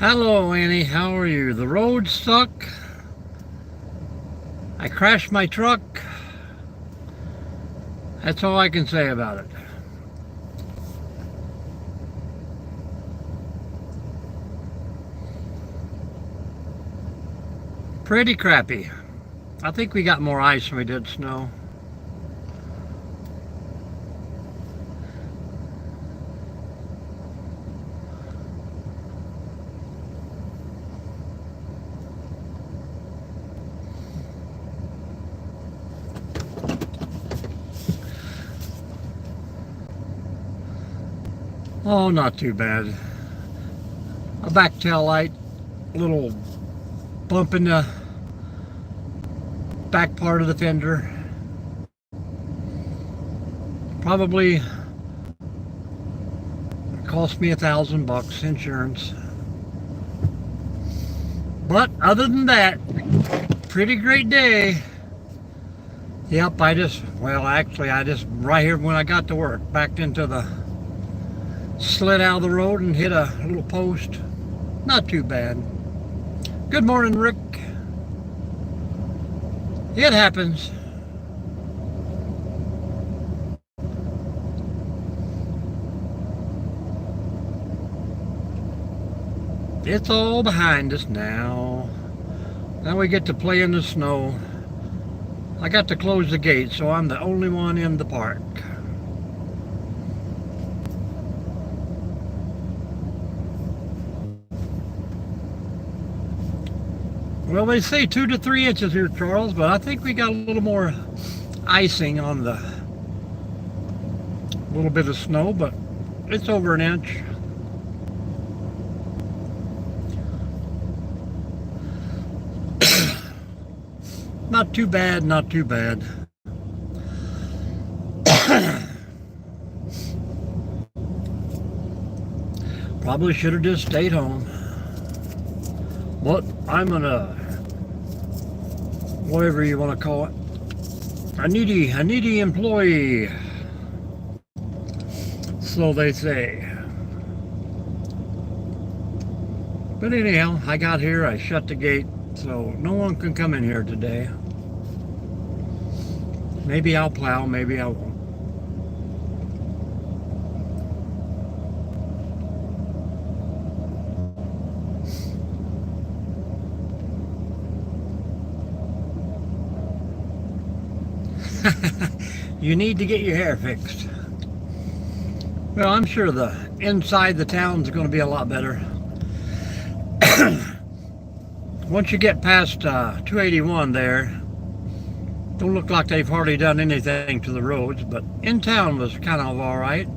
Hello, Annie. How are you? The road suck. I crashed my truck. That's all I can say about it. Pretty crappy. I think we got more ice than we did snow. Oh, not too bad. A back tail light, a little bump in the back part of the fender. Probably cost me $1,000 insurance. But other than that, pretty great day. Yep, I just right here when I got to work, backed into slid out of the road and hit a little post. Not too bad. Good morning, Rick. It happens. It's all behind us now. Now we get to play in the snow. I got to close the gate, so I'm the only one in the park. Well, they say 2 to 3 inches here, Charles, but I think we got a little more icing on the little bit of snow, but it's over an inch. Not too bad, not too bad. Probably should have just stayed home. But I'm whatever you want to call it, a needy employee. So they say. But anyhow, I got here, I shut the gate, so no one can come in here today. Maybe I'll plow, maybe I won't. You need to get your hair fixed. Well, I'm sure the inside the town's going to be a lot better. Once you get past 281 there, don't look like they've hardly done anything to the roads, but in town was kind of all right.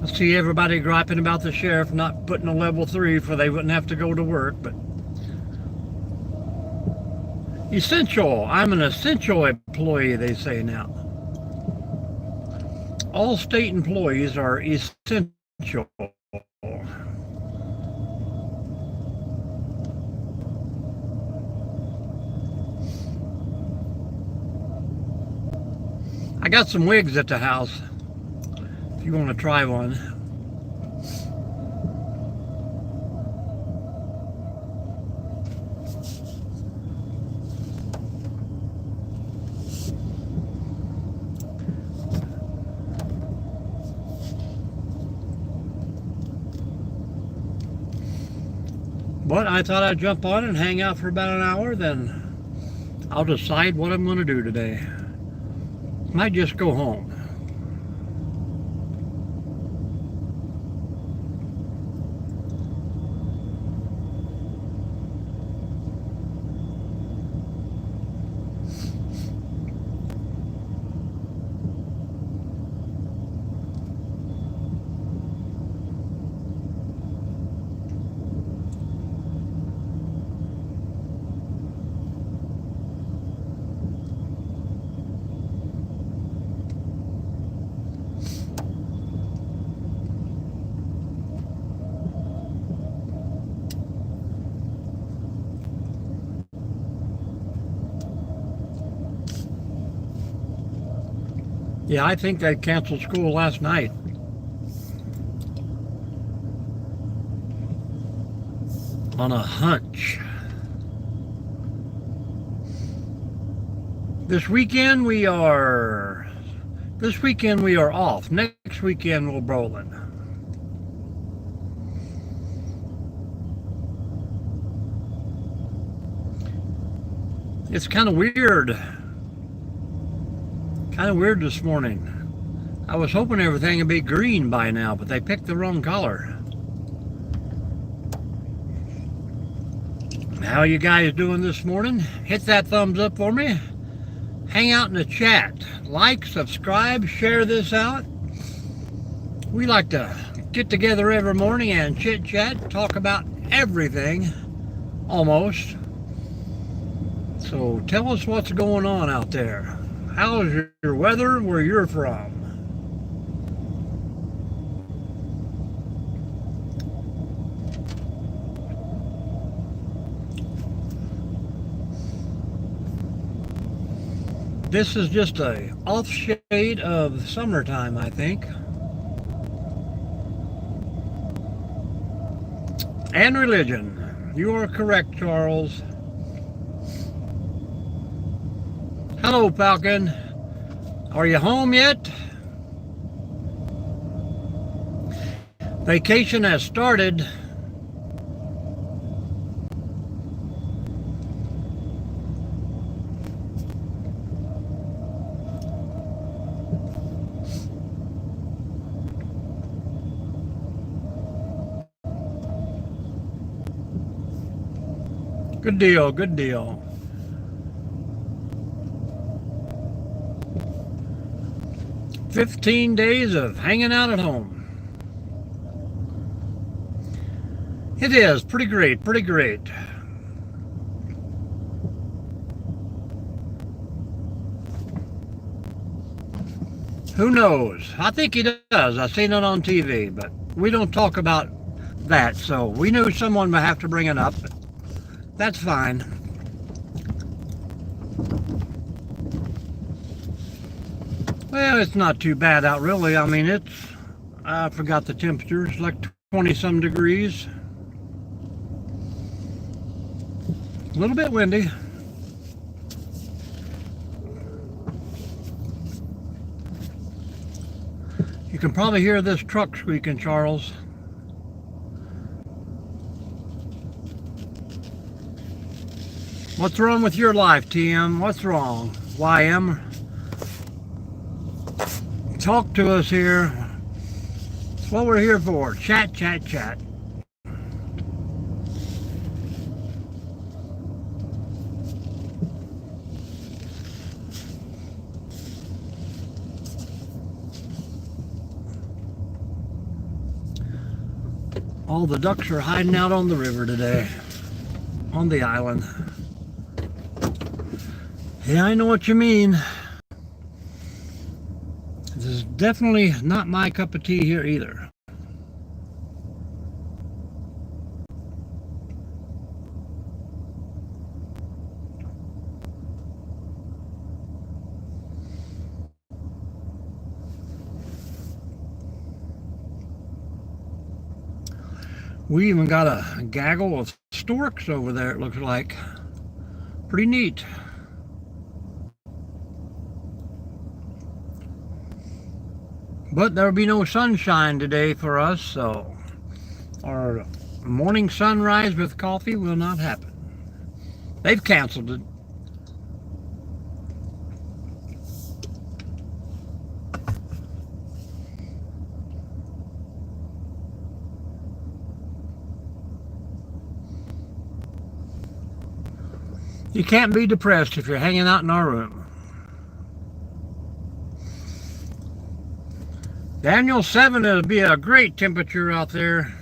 I see everybody griping about the sheriff not putting a level 3 for they wouldn't have to go to work, but essential. I'm an essential employee, they say now. All state employees are essential. I got some wigs at the house if you want to try one. But I thought I'd jump on and hang out for about an hour, then I'll decide what I'm going to do today. Might just go home. Yeah, I think they canceled school last night. on a hunch. This weekend we are off. Next weekend we're bowling. It's kind of weird this morning. I was hoping everything would be green by now, but they picked the wrong color. How you guys doing this morning? Hit that thumbs up for me. Hang out in the chat. Like, subscribe, share this out. We like to get together every morning and chit chat, talk about everything, almost. So tell us what's going on out there. How's your weather where you're from? This is just a off shade of summertime, I think. And religion. You are correct, Charles. Hello, Falcon. Are you home yet? Vacation has started. Good deal, good deal. "15 days of hanging out at home." It is pretty great, pretty great. Who knows? I think he does. I've seen it on TV, but we don't talk about that, so we knew someone would have to bring it up. That's fine. Well, it's not too bad out, really. I mean, I forgot the temperature. It's like 20-some degrees. A little bit windy. You can probably hear this truck squeaking, Charles. What's wrong with your life, TM? What's wrong? YM? Talk to us here. That's what we're here for. Chat, chat, chat. All the ducks are hiding out on the river today, on the island. Yeah, I know what you mean. This is definitely not my cup of tea here either. We even got a gaggle of storks over there, it looks like. Pretty neat. But there'll be no sunshine today for us, so our morning sunrise with coffee will not happen. They've canceled it. You can't be depressed if you're hanging out in our room. Daniel 7 will be a great temperature out there.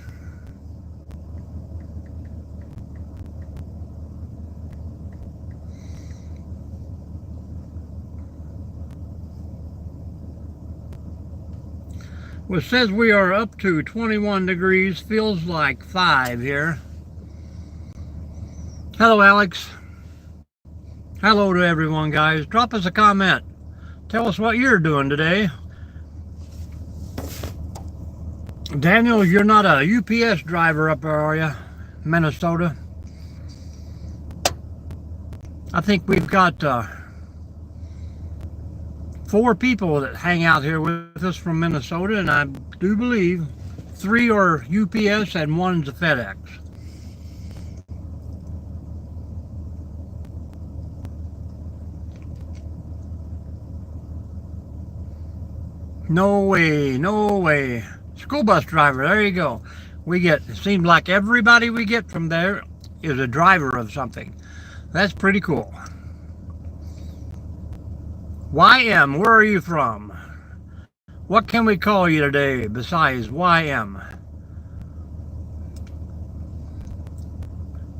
Well, it says we are up to 21 degrees, feels like 5 here. Hello, Alex. Hello to everyone, guys. Drop us a comment. Tell us what you're doing today. Daniel, you're not a UPS driver up there, are you? Minnesota. I think we've got 4 people that hang out here with us from Minnesota, and I do believe 3 are UPS and 1's a FedEx. No way, no way. School bus driver, there you go. It seems like everybody we get from there is a driver of something. That's pretty cool. YM, where are you from? What can we call you today besides YM?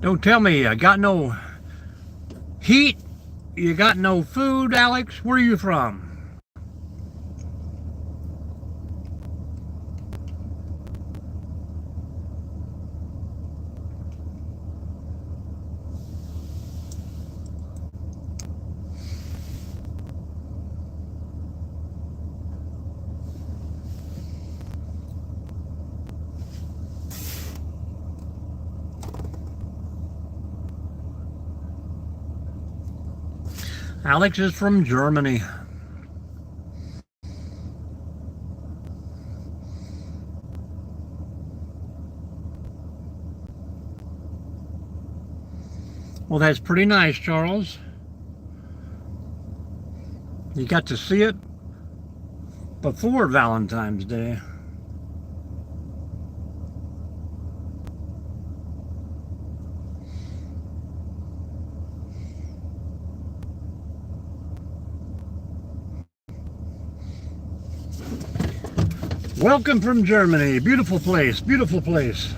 Don't tell me you got no heat, you got no food, Alex. Where are you from? Alex is from Germany. Well, that's pretty nice, Charles. You got to see it before Valentine's Day. Welcome from Germany. Beautiful place, beautiful place.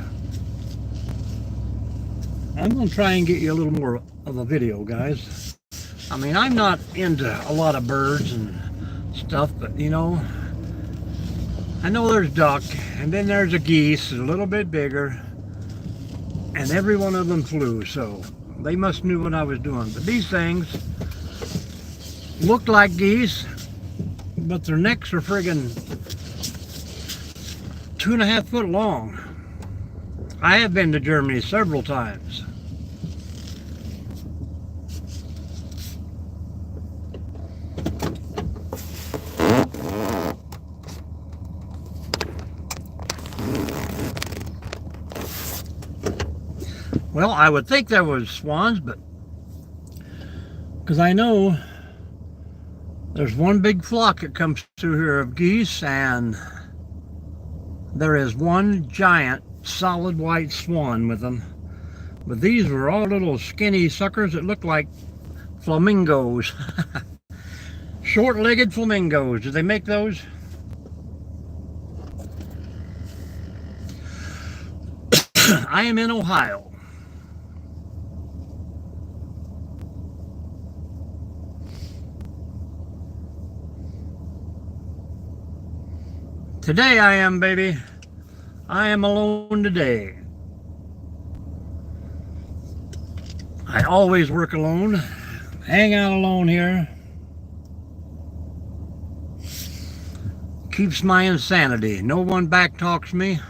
I'm going to try and get you a little more of a video, guys. I mean, I'm not into a lot of birds and stuff, but you know, I know there's duck, and then there's a geese, a little bit bigger, and every one of them flew, so they must knew what I was doing. But these things look like geese, but their necks are friggin' 2.5 foot long. I have been to Germany several times. Well, I would think there was swans, but because I know there's one big flock that comes through here of geese, and there is one giant solid white swan with them. But these were all little skinny suckers that looked like flamingos. Short-legged flamingos. Do they make those? I am in Ohio. Today I am, baby. I am alone today. I always work alone, hang out alone here. Keeps my insanity. No one backtalks me.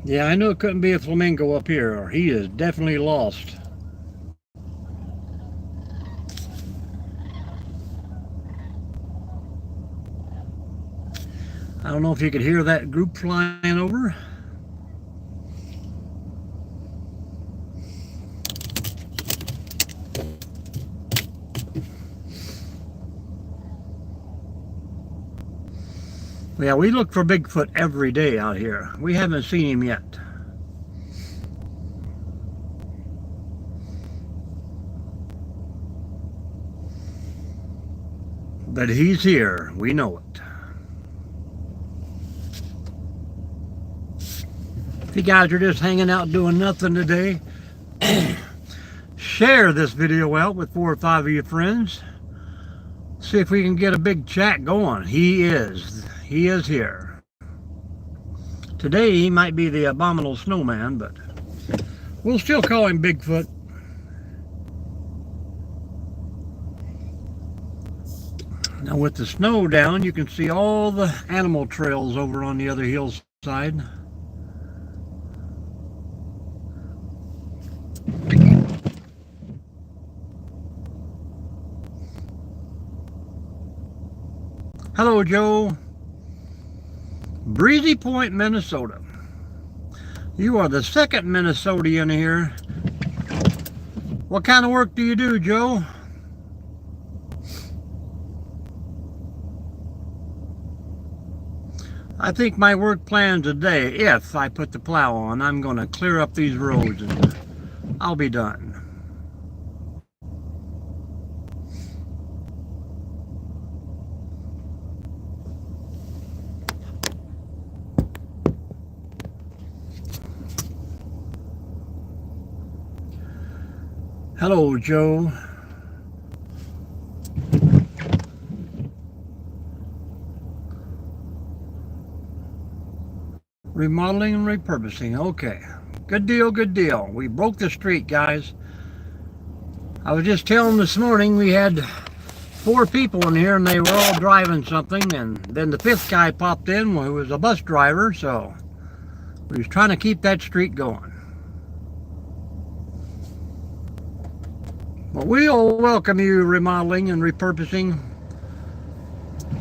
Yeah, I knew it couldn't be a flamingo up here, or he is definitely lost. I don't know if you could hear that group flying over. Yeah, we look for Bigfoot every day out here. We haven't seen him yet. But he's here. We know it. If you guys are just hanging out doing nothing today, share this video out with 4 or 5 of your friends. See if we can get a big chat going. He is here. Today he might be the abominable snowman, but we'll still call him Bigfoot. Now with the snow down, you can see all the animal trails over on the other hillside. Hello, Joe. Breezy Point, Minnesota. You are the second Minnesotan here. What kind of work do you do, Joe? I think my work plan today, if I put the plow on, I'm going to clear up these roads and I'll be done. Hello, Joe. Remodeling and repurposing. Okay. Good deal, good deal. We broke the streak, guys. I was just telling this morning we had 4 people in here and they were all driving something, and then the 5th guy popped in who was a bus driver, so we was trying to keep that streak going. Well, we'll welcome you, remodeling and repurposing.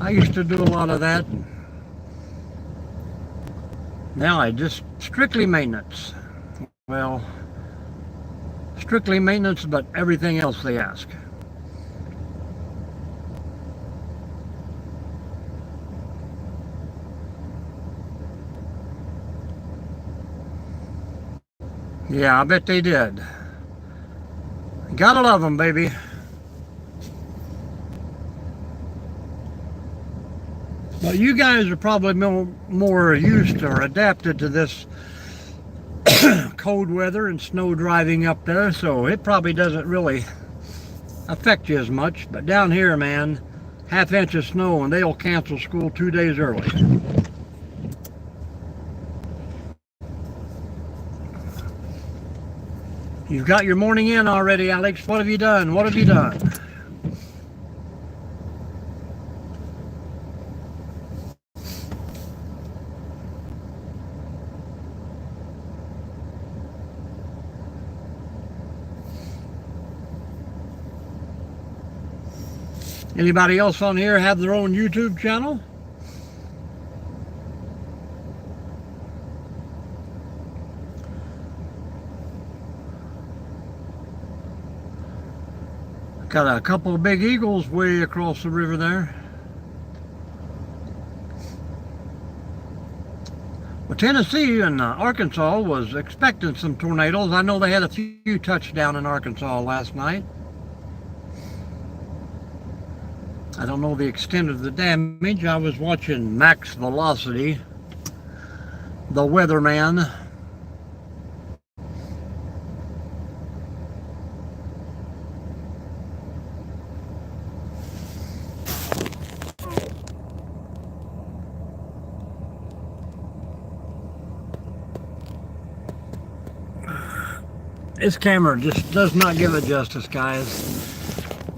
I used to do a lot of that. Now I just strictly maintenance. Well, strictly maintenance, but everything else they ask. Yeah, I bet they did. Gotta love them, baby. But you guys are probably more used or adapted to this cold weather and snow driving up there, so it probably doesn't really affect you as much. But down here, man, ½ inch of snow and they'll cancel school 2 days early. You've got your morning in already, Alex. What have you done? What have you done? Anybody else on here have their own YouTube channel? Got a couple of big eagles way across the river there. Well, Tennessee and Arkansas was expecting some tornadoes. I know they had a few touchdowns in Arkansas last night. I don't know the extent of the damage. I was watching Max Velocity, the weatherman. This camera just does not give it justice, guys.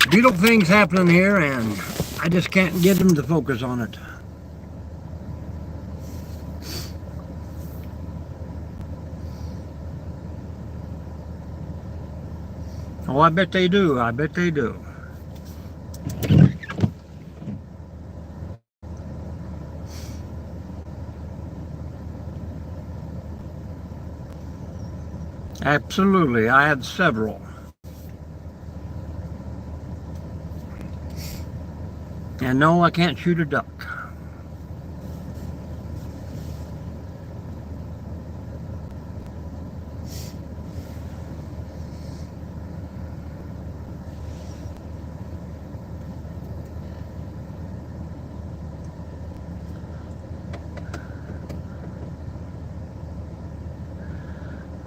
Beautiful things happening here and I just can't get them to focus on it. Oh, I bet they do. I bet they do. Absolutely. I had several. And no, I can't shoot a duck.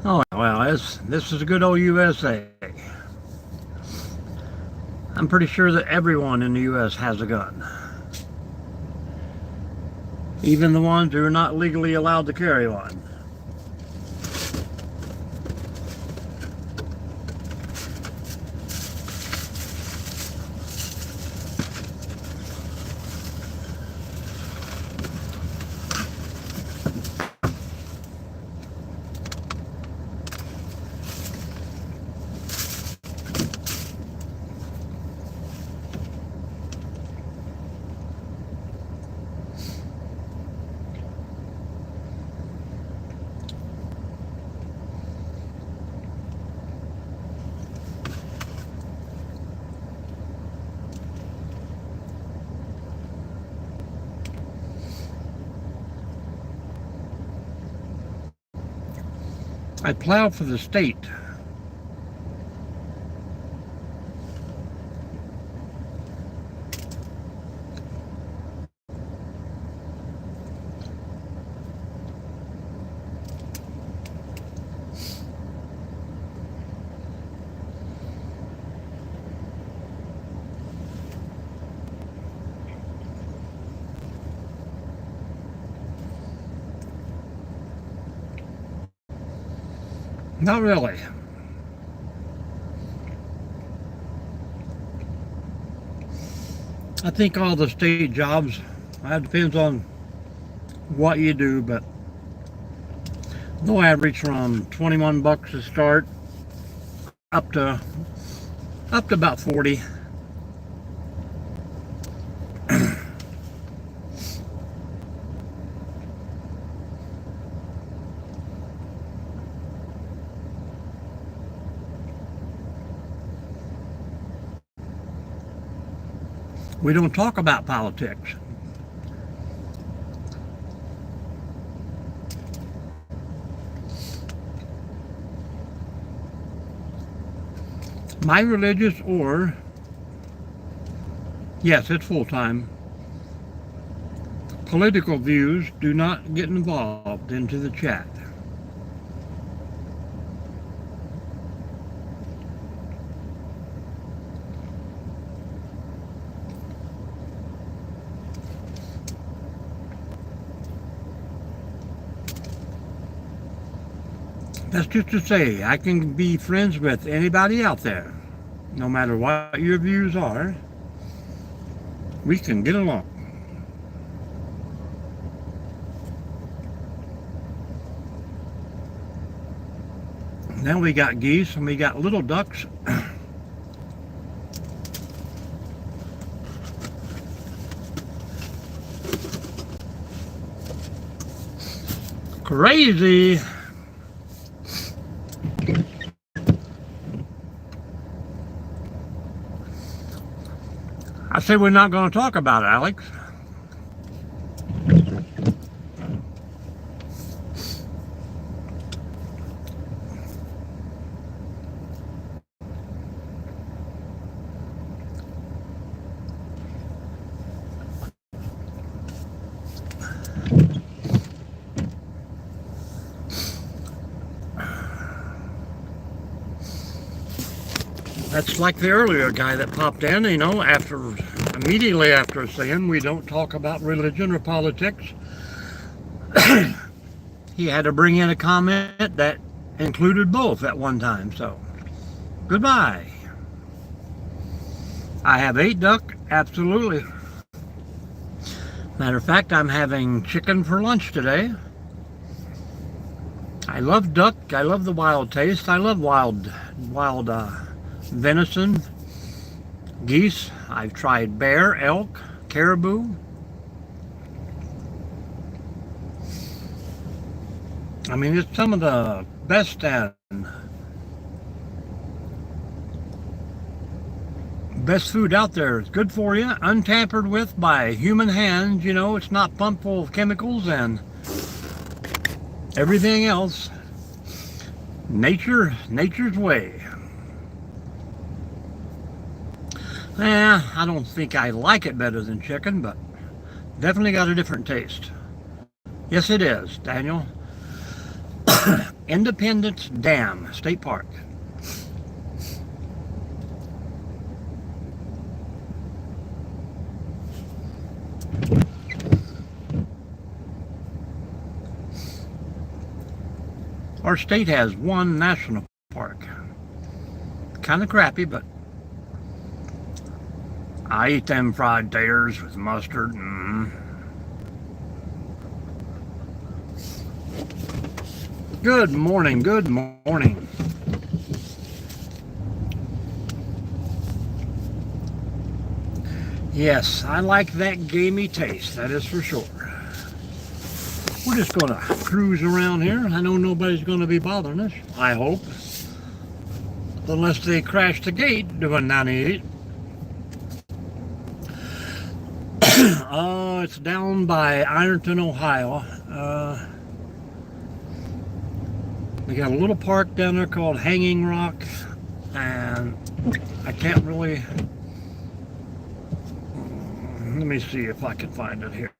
Oh, well, this is a good old USA. I'm pretty sure that everyone in the U.S. has a gun. Even the ones who are not legally allowed to carry one. I plow for the state. Not really. I think all the state jobs, that depends on what you do, but they'll average from 21 bucks to start up to about 40. We don't talk about politics. My religious or, yes, it's full-time, political views do not get involved into the chat. That's just to say, I can be friends with anybody out there. No matter what your views are, we can get along. Now we got geese and we got little ducks. Crazy. I say we're not going to talk about it, Alex. That's like the earlier guy that popped in, you know, immediately after saying we don't talk about religion or politics. He had to bring in a comment that included both at one time, so goodbye. I have 8 duck, absolutely. Matter of fact, I'm having chicken for lunch today. I love duck, I love the wild taste, I love wild venison, geese. I've tried bear, elk, caribou. I mean, it's some of the best food out there. It's good for you, untampered with by human hands. You know, it's not pumped full of chemicals and everything else. Nature's way. I don't think I like it better than chicken, but definitely got a different taste. Yes, it is, Daniel. Independence Dam State Park. Our state has one national park. Kind of crappy, but I eat them fried taters with mustard. Good morning, good morning. Yes, I like that gamey taste, that is for sure. We're just going to cruise around here. I know nobody's going to be bothering us, I hope. Unless they crash the gate doing 98. It's down by Ironton, Ohio. We got a little park down there called Hanging Rock, and I can't really, let me see if I can find it here.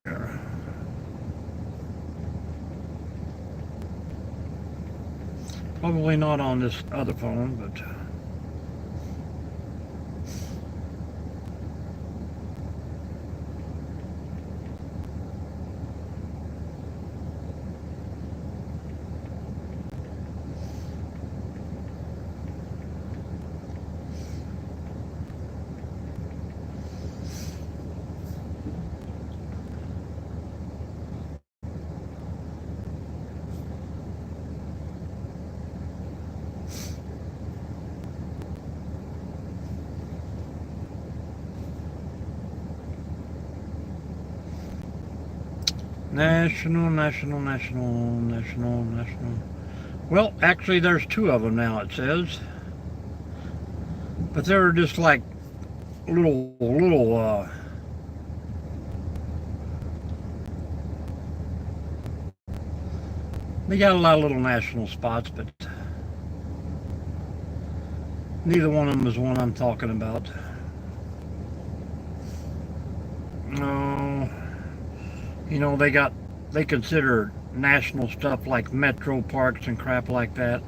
Probably not on this other phone, but national. Well, actually there's two of them now, it says. But they're just like little, they got a lot of little national spots, but neither one of them is one I'm talking about. No. You know, they consider national stuff like metro parks and crap like that.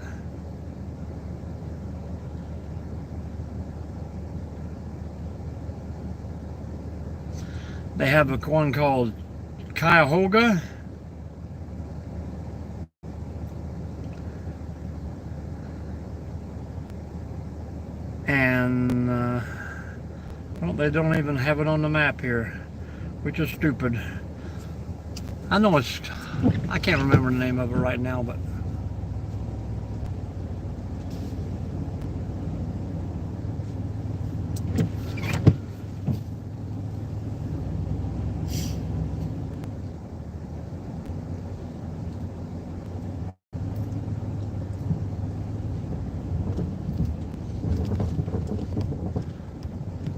They have one called Cuyahoga. And, well, they don't even have it on the map here, which is stupid. I know I can't remember the name of it right now, but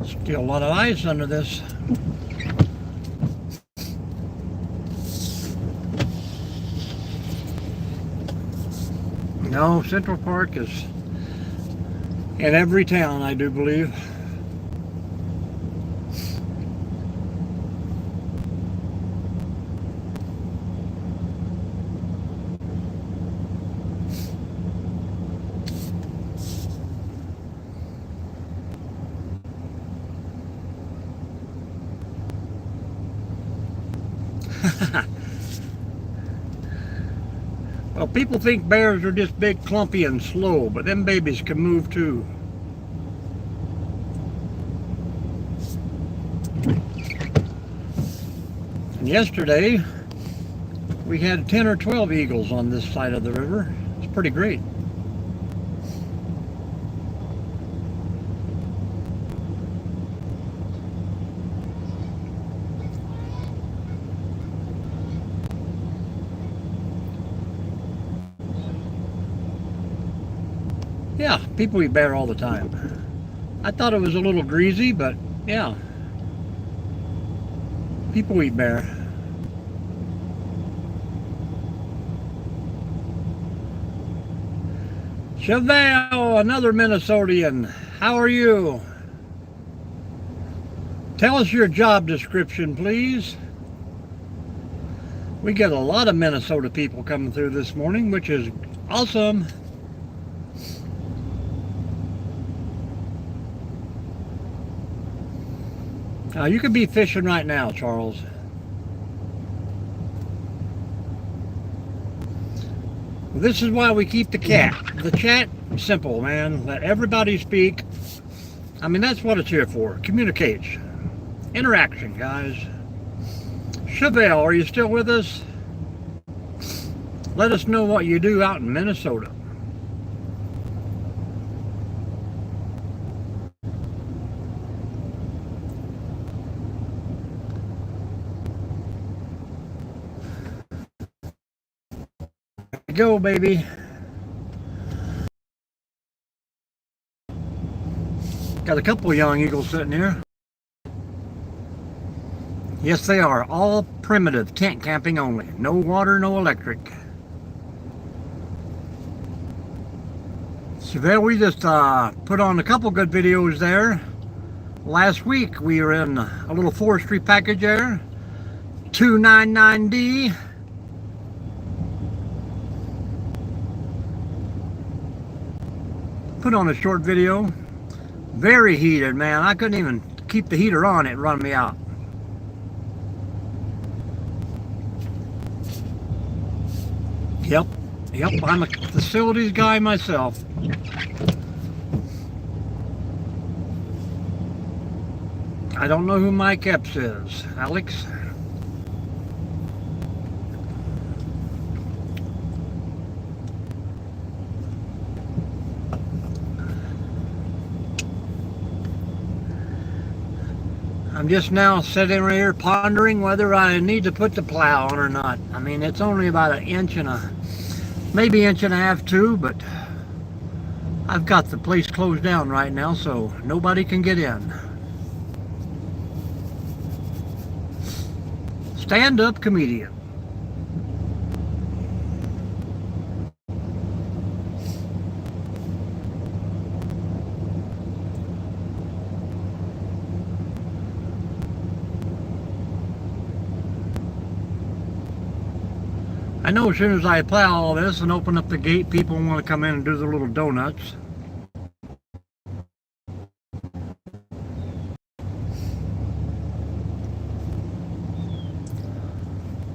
still a lot of ice under this. No, Central Park is in every town, I do believe. Well, people think bears are just big, clumpy, and slow, but them babies can move too. And yesterday, we had 10 or 12 eagles on this side of the river. It's pretty great. Yeah, people eat bear all the time. I thought it was a little greasy, but yeah. People eat bear. Chevelle, another Minnesotan. How are you? Tell us your job description, please. We get a lot of Minnesota people coming through this morning, which is awesome. You could be fishing right now, Charles. Well, this is why we keep the chat simple, man. Let everybody speak. I mean, that's what it's here for. Communicate. Interaction, guys. Chevelle, are you still with us? Let us know what you do out in Minnesota. Go, baby. Got a couple of young eagles sitting here. Yes, they are. All primitive, tent camping only. No water, no electric. Well, we just put on a couple good videos there. Last week we were in a little forestry package there, 299D. Put on a short video. Very heated, man. I couldn't even keep the heater on, it run me out. Yep, I'm a facilities guy myself. I don't know who Mike Epps is. Alex? I'm just now sitting right here pondering whether I need to put the plow on or not. I mean, it's only about an inch and maybe inch and a half, two, but I've got the place closed down right now, so nobody can get in. Stand-up comedian. I know as soon as I plow all this and open up the gate, people want to come in and do their little donuts.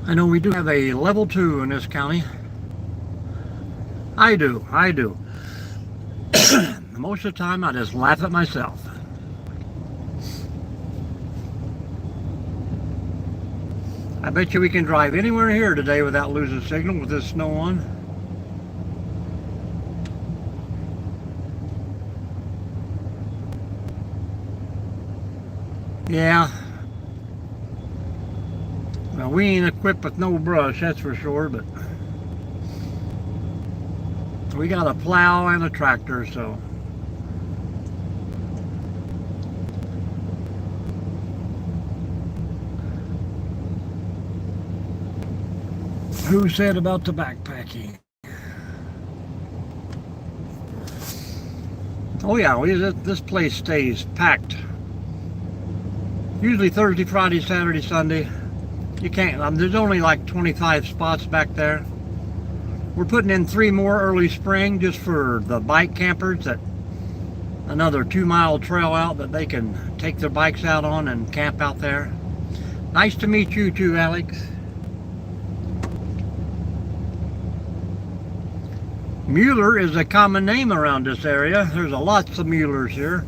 I know we do have a level 2 in this county. I do. Most of the time I just laugh at myself. I bet you we can drive anywhere here today without losing signal with this snow on. Yeah. Well, we ain't equipped with no brush, that's for sure, but we got a plow and a tractor, so. Who said about the backpacking? Oh yeah, this place stays packed. Usually Thursday, Friday, Saturday, Sunday. You can't, there's only like 25 spots back there. We're putting in 3 more early spring just for the bike campers, that another 2-mile trail out that they can take their bikes out on and camp out there. Nice to meet you too, Alex. Mueller is a common name around this area. There's lots of Muellers here.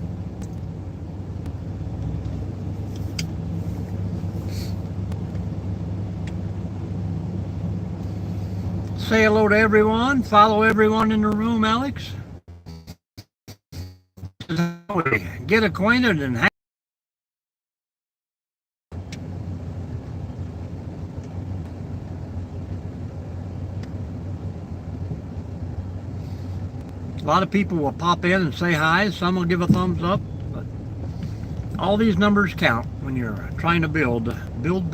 Say hello to everyone. Follow everyone in the room, Alex. Get acquainted and hang. A lot of people will pop in and say hi. Some will give a thumbs up. But all these numbers count when you're trying to build. Build.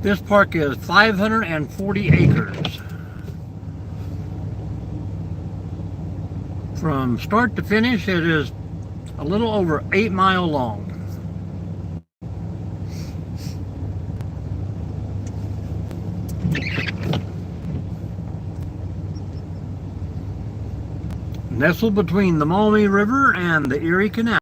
This park is 540 acres. From start to finish, it is a little over 8 miles long. Nestled between the Maumee River and the Erie Canal.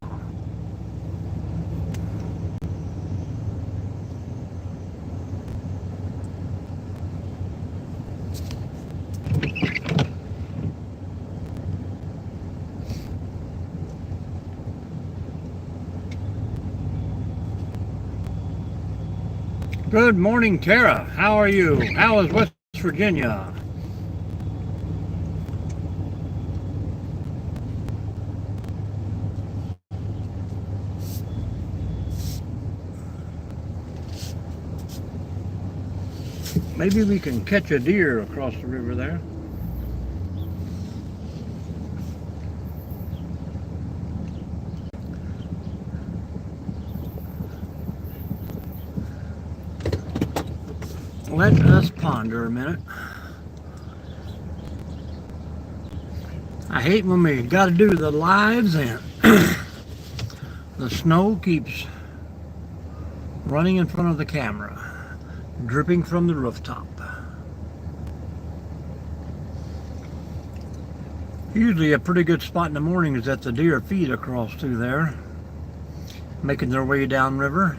Good morning, Tara. How are you? How is West Virginia? Maybe we can catch a deer across the river there. Let us ponder a minute. I hate when we got to do the lives and the snow keeps running in front of the camera, dripping from the rooftop. Usually a pretty good spot in the morning is that the deer feed across through there, making their way downriver.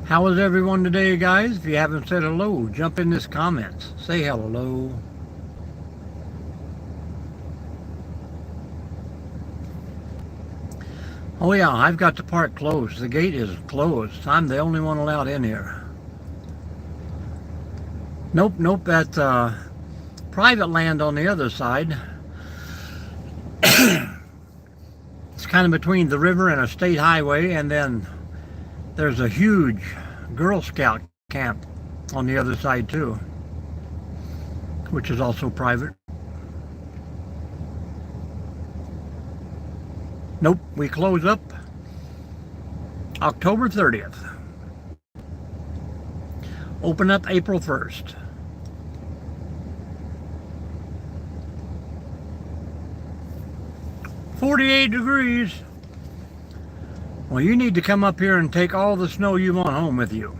How is everyone today, guys? If you haven't said hello, jump in this comments. Say hello. Oh yeah, I've got the park closed. The gate is closed. I'm the only one allowed in here. Nope, that's private land on the other side. It's kind of between the river and a state highway, and then there's a huge Girl Scout camp on the other side too, which is also private. Nope, we close up October 30th. Open up April 1st. "48 degrees. Well, you need to come up here and take all the snow you want home with you.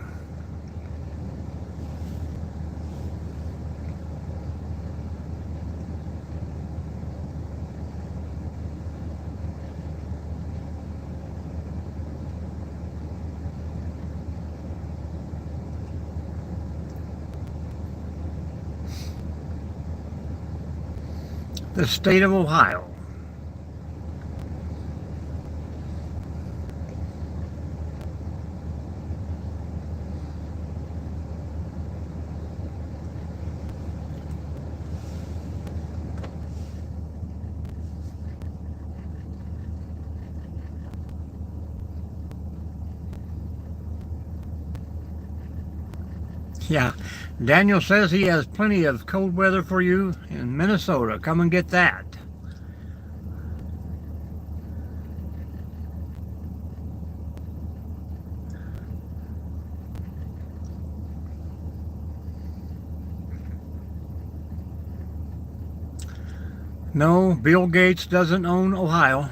The state of Ohio. Yeah, Daniel says he has plenty of cold weather for you in Minnesota. Come and get that. No, Bill Gates doesn't own Ohio.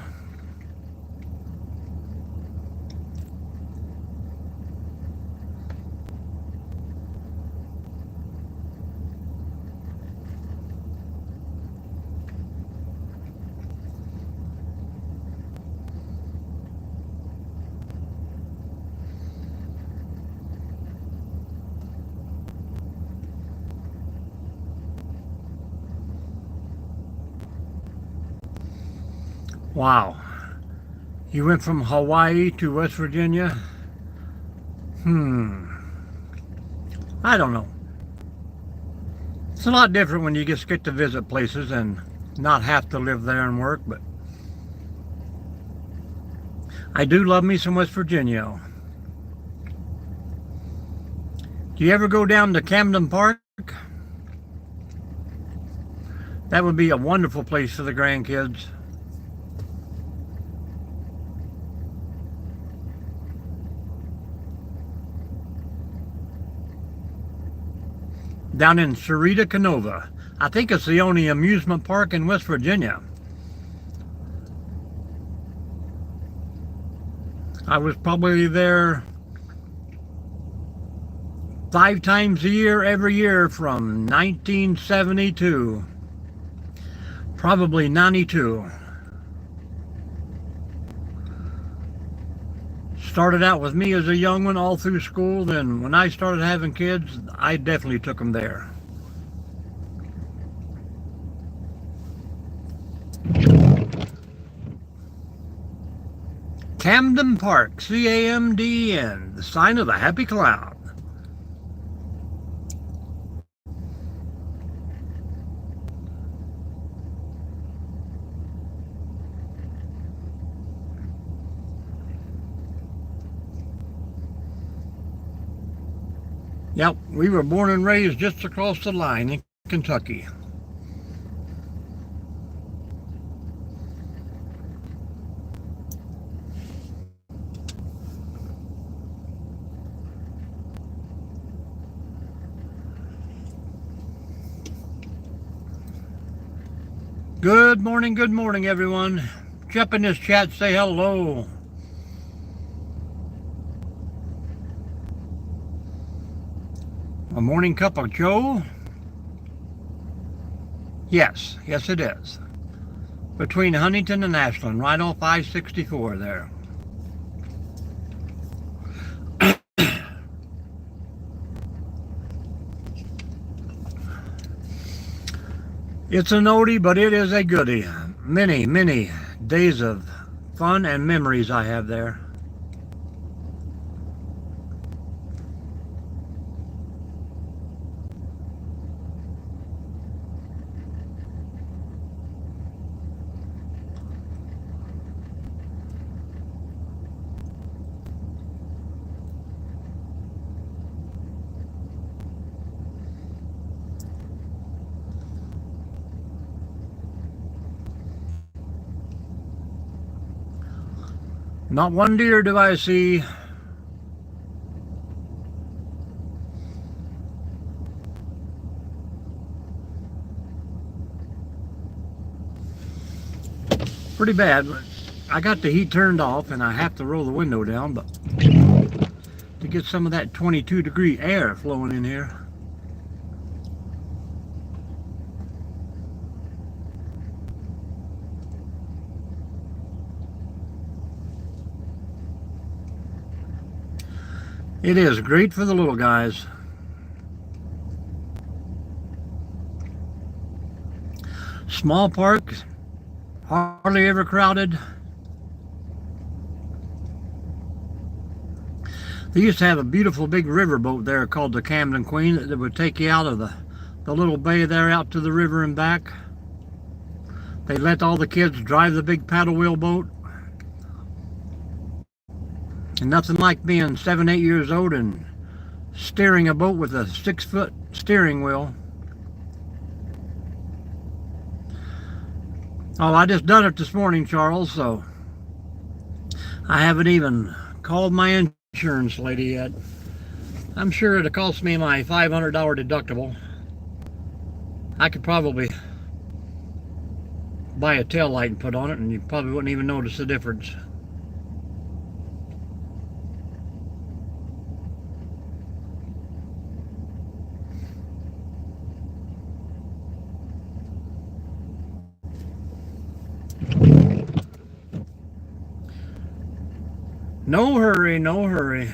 Wow. You went from Hawaii to West Virginia? I don't know. It's a lot different when you just get to visit places and not have to live there and work, but I do love me some West Virginia. Do you ever go down to Camden Park? That would be a wonderful place for the grandkids. down in Sarita Canova. I think it's the only amusement park in West Virginia. I was probably there 5 times a year, every year from 1970 to probably 92. Started out with me as a young one all through school. Then when I started having kids, I definitely took them there. Camden Park, C-A-M-D-E-N, the sign of the happy clown. Yep, we were born and raised just across the line in Kentucky. Good morning, everyone. Jump in this chat, say hello. A morning cup of Joe? Yes it is. Between Huntington and Ashland, right off I-64 there. It's an oldie, but it is a goodie. Many days of fun and memories I have there. Not one deer do I see. Pretty bad. I got the heat turned off and I have to roll the window down, but to get some of that 22-degree air flowing in here. It is great for the little guys. Small park, hardly ever crowded. They used to have a beautiful big river boat there called the Camden Queen that would take you out of the little bay there out to the river and back. They let all the kids drive the big paddle wheel boat. And nothing like being 7, 8 years old and steering a boat with a 6-foot steering wheel. Oh, I just done it this morning, Charles, so I haven't even called my insurance lady yet. I'm sure it'll cost me my $500 deductible. I could probably buy a tail light and put on it and you probably wouldn't even notice the difference. No hurry, no hurry.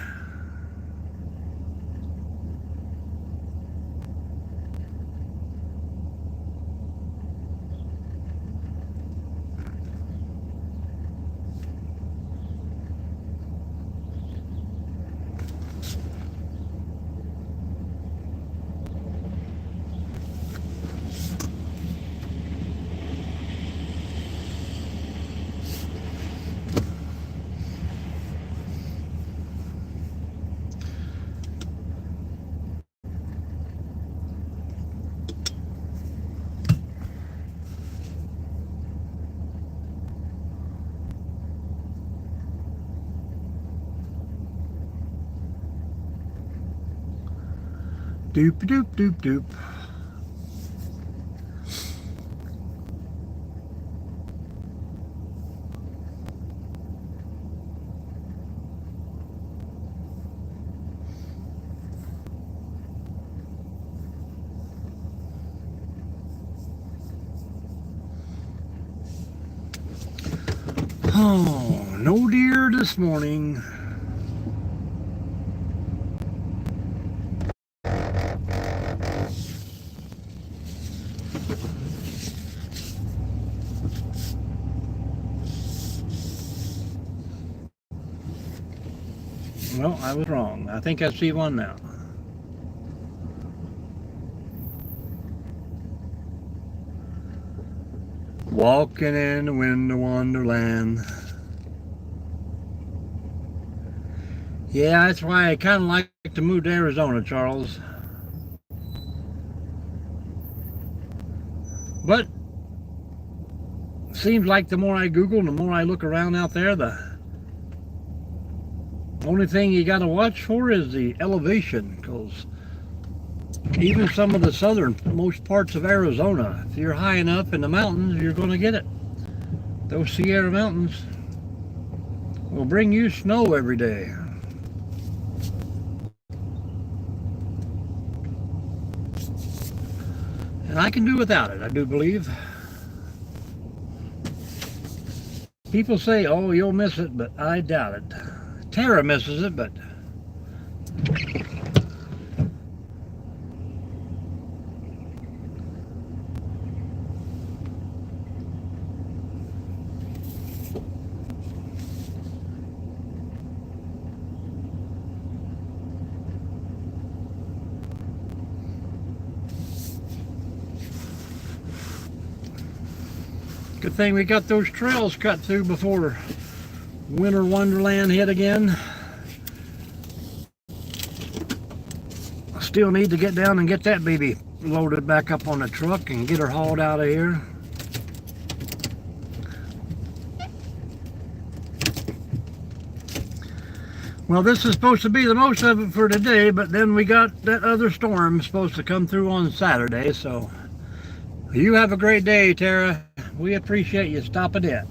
Doop doop doop doop. Oh, no deer this morning. Well, I was wrong. I think I see one now. Walking in the winter wonderland. Yeah, that's why I kind of like to move to Arizona, Charles. But seems like the more I Google, the more I look around out there, the only thing you got to watch for is the elevation, because even some of the southernmost parts of Arizona, if you're high enough in the mountains, you're going to get it. Those Sierra Mountains will bring you snow every day. And I can do without it, I do believe. People say, oh, you'll miss it, but I doubt it. Tara misses it, but good thing we got those trails cut through before winter wonderland hit again. I still need to get down and get that baby loaded back up on the truck and get her hauled out of here. Well, this is supposed to be the most of it for today, but then we got that other storm supposed to come through on Saturday, so you have a great day, Tara. We appreciate you stopping in.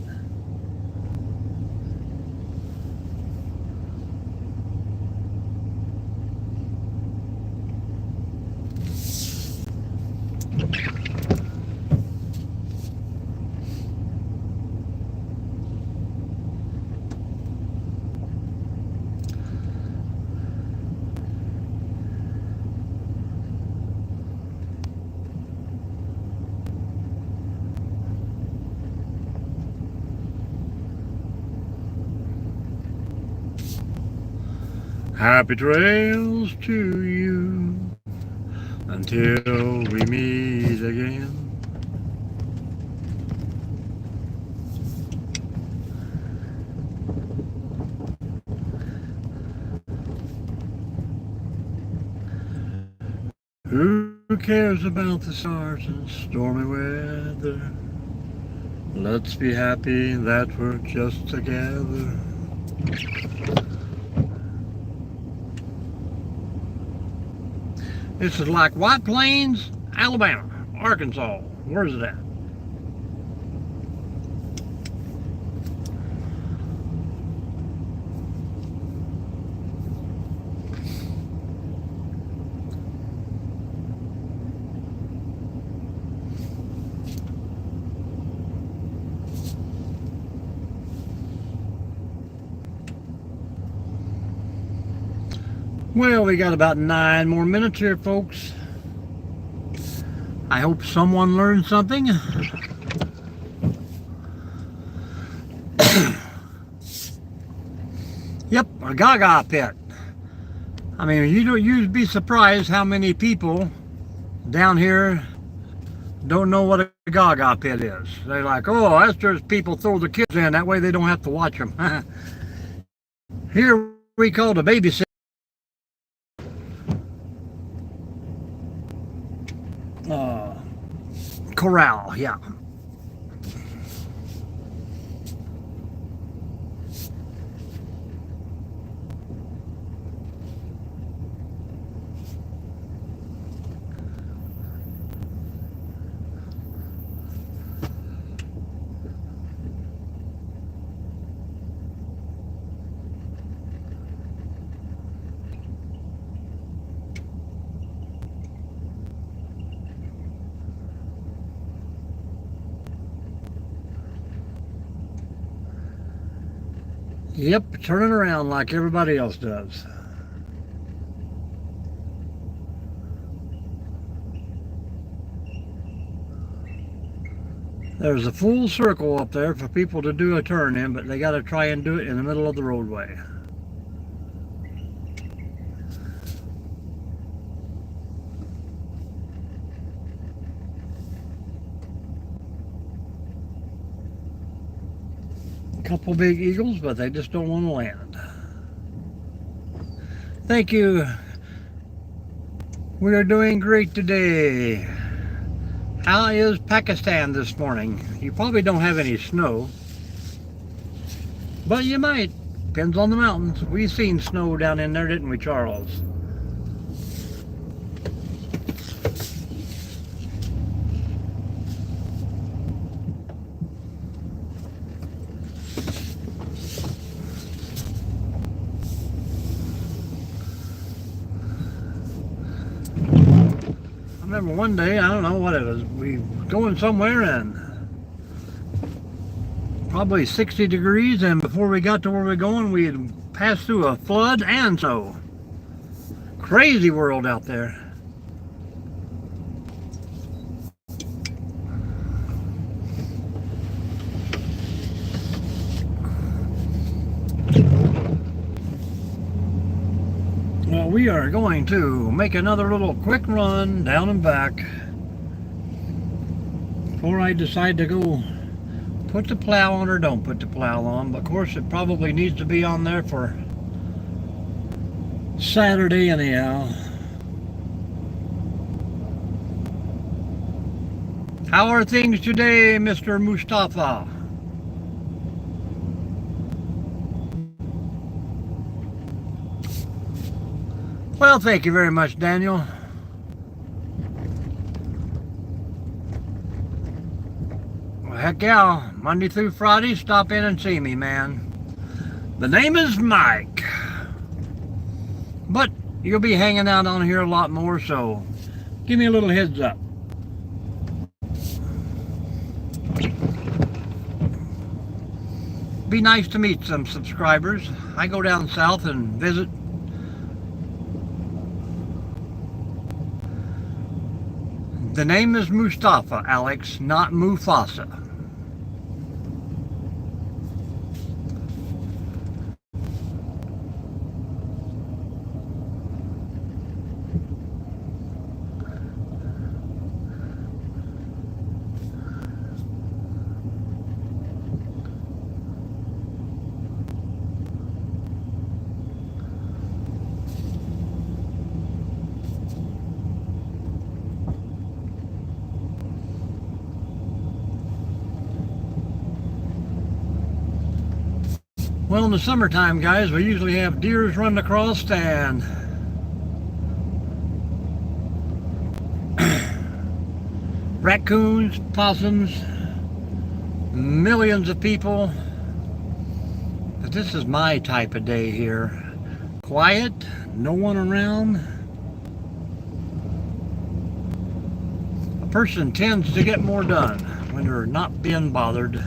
Happy trails to you until we meet again. Who cares about the stars and stormy weather? Let's be happy that we're just together. This is like White Plains, Alabama, Arkansas. Where's it at? Well, we got about 9 more minutes here, folks. I hope someone learned something. Yep, a Gaga pit. I mean, you'd be surprised how many people down here don't know what a Gaga pit is. They're like, oh, that's just people throw the kids in. That way they don't have to watch them. Here we call it a babysitter. Corral, yeah. Yep, turning around like everybody else does. There's a full circle up there for people to do a turn in, but they got to try and do it in the middle of the roadway. A couple big eagles, but they just don't want to land. Thank you. We are doing great today. How is Pakistan this morning? You probably don't have any snow, but you might. Depends on the mountains. We've seen snow down in there, didn't we, Charles? I remember one day, I don't know what it was, we were going somewhere and probably 60 degrees, and before we got to where we were going, we had passed through a flood, and so crazy world out there. Well, we are going to make another little quick run down and back before I decide to go put the plow on or don't put the plow on. But of course it probably needs to be on there for Saturday anyhow. How are things today, Mr. Mustafa? Well, thank you very much, Daniel. Well, heck yeah, Monday through Friday, stop in and see me, man. The name is Mike. But you'll be hanging out on here a lot more, so give me a little heads up. Be nice to meet some subscribers. I go down south and visit. The name is Mustafa, Alex, not Mufasa. Well, in the summertime, guys, we usually have deers running across and raccoons, possums, millions of people. But this is my type of day here. Quiet, no one around. A person tends to get more done when they're not being bothered.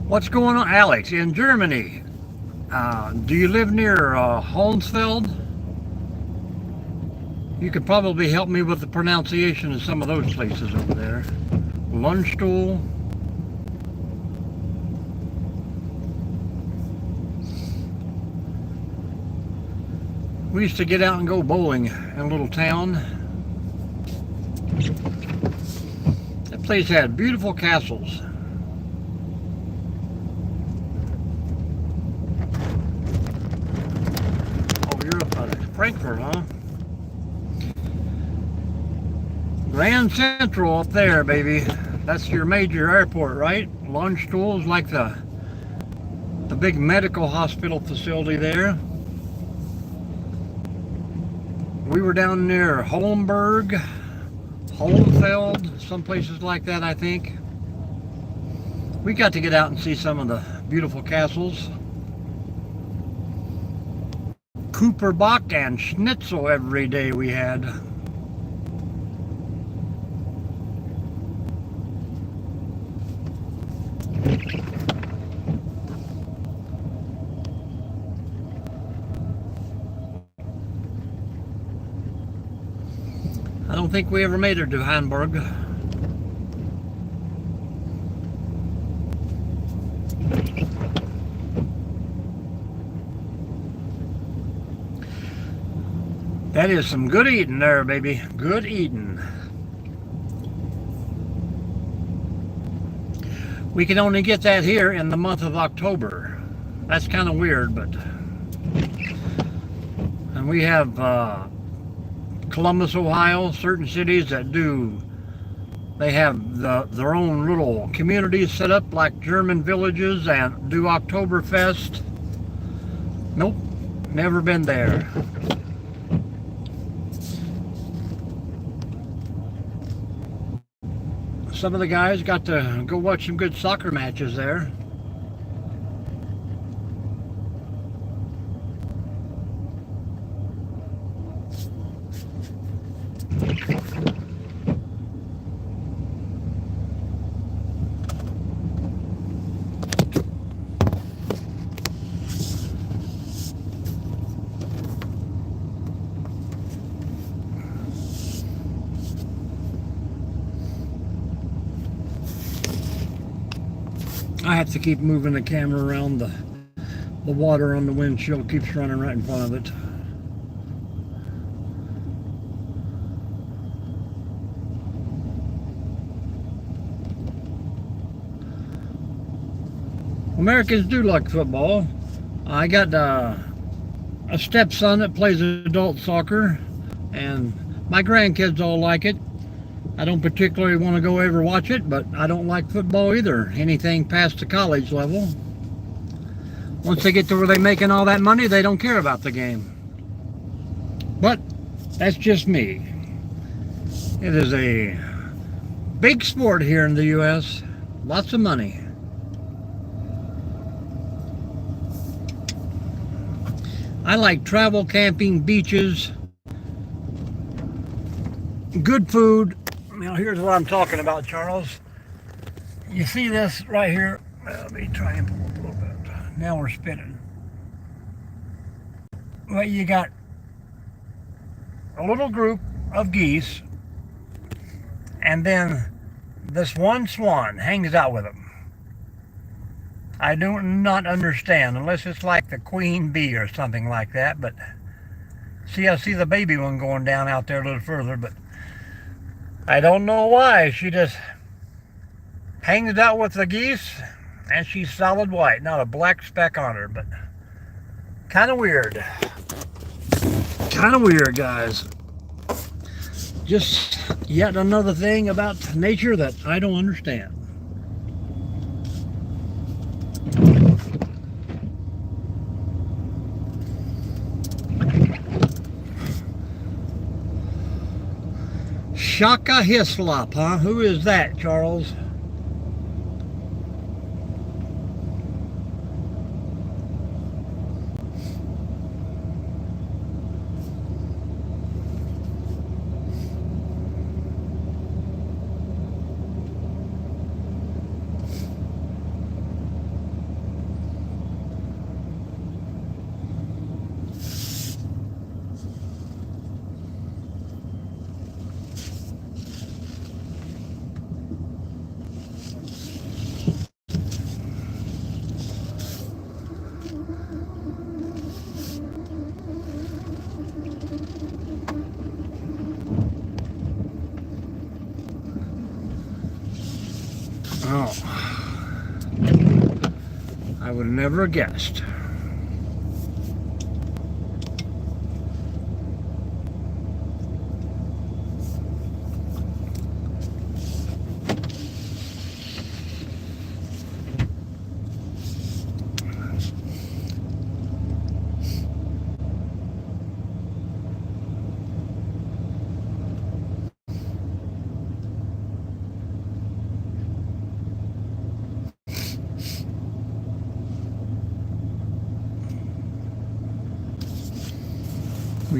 What's going on, Alex, in Germany? Do you live near Holmesfeld? You could probably help me with the pronunciation of some of those places over there. Lundstuhl. We used to get out and go bowling in a little town. That place had beautiful castles. Frankfurt, huh? Grand Central up there, baby. That's your major airport, right? Lundstuhl is like the big medical hospital facility there. We were down near Holmberg, Holmfeld, some places like that, I think. We got to get out and see some of the beautiful castles. Cooper Bach and schnitzel every day we had. I don't think we ever made it to Hamburg. That is some good eating there, baby. Good eating. We can only get that here in the month of October. That's kind of weird, but... And we have Columbus, Ohio, certain cities that do... They have their own little communities set up like German villages and do Oktoberfest. Nope, never been there. Some of the guys got to go watch some good soccer matches there. I have to keep moving the camera around. The water on the windshield keeps running right in front of it. Americans do like football. I got a stepson that plays adult soccer, and my grandkids all like it. I don't particularly want to go ever watch it, but I don't like football either. Anything past the college level. Once they get to where they're making all that money, they don't care about the game. But that's just me. It is a big sport here in the U.S. Lots of money. I like travel, camping, beaches, good food. Now here's what I'm talking about, Charles. You see this right here? Let me try and pull up a little bit. Now we're spinning. Well, you got a little group of geese, and then this one swan hangs out with them. I do not understand, unless it's like the queen bee or something like that, but see, I see the baby one going down out there a little further, but I don't know why. She just hangs out with the geese, and she's solid white, not a black speck on her, but kind of weird. Kind of weird, guys. Just yet another thing about nature that I don't understand. Shaka Hislop, huh? Who is that, Charles? Oh, I would have never guessed.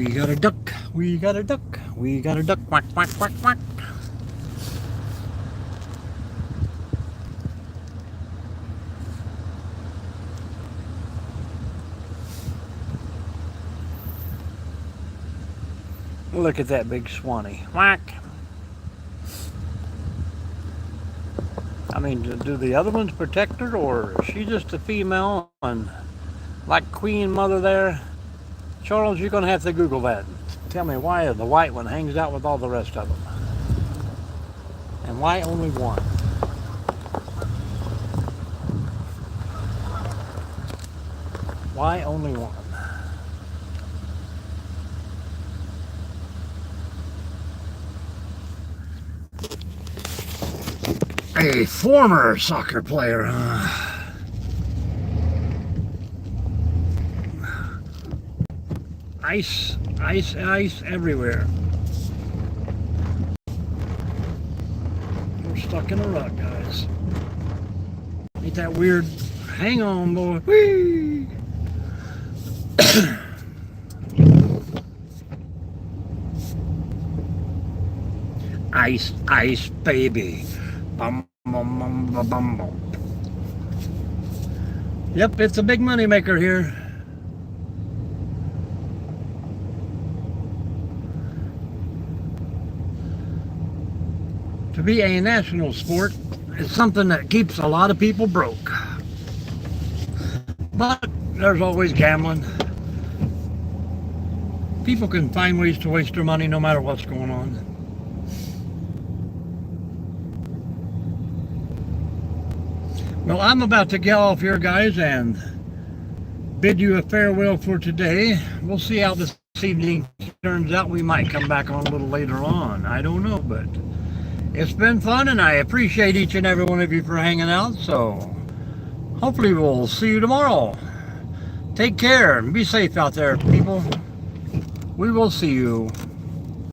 We got a duck. We got a duck. We got a duck. Quack, quack, quack, quack. Look at that big Swanee. Quack. I mean, do the other ones protect her, or is she just a female and like Queen Mother there? Charles, you're going to have to Google that. Tell me why the white one hangs out with all the rest of them. And why only one? Why only one? A former soccer player, Ice, ice, ice everywhere. We're stuck in a rut, guys. Ain't that weird? Hang on, boy. Whee! Ice, ice, baby. Bum, bum, bum, bum, bum, bum. Yep, it's a big money maker here. To be a national sport is something that keeps a lot of people broke. But there's always gambling. People can find ways to waste their money no matter what's going on. Well, I'm about to get off here, guys, and bid you a farewell for today. We'll see how this evening turns out. We might come back on a little later on. I don't know, but it's been fun, and I appreciate each and every one of you for hanging out. So hopefully we'll see you tomorrow. Take care and be safe out there, people. We will see you.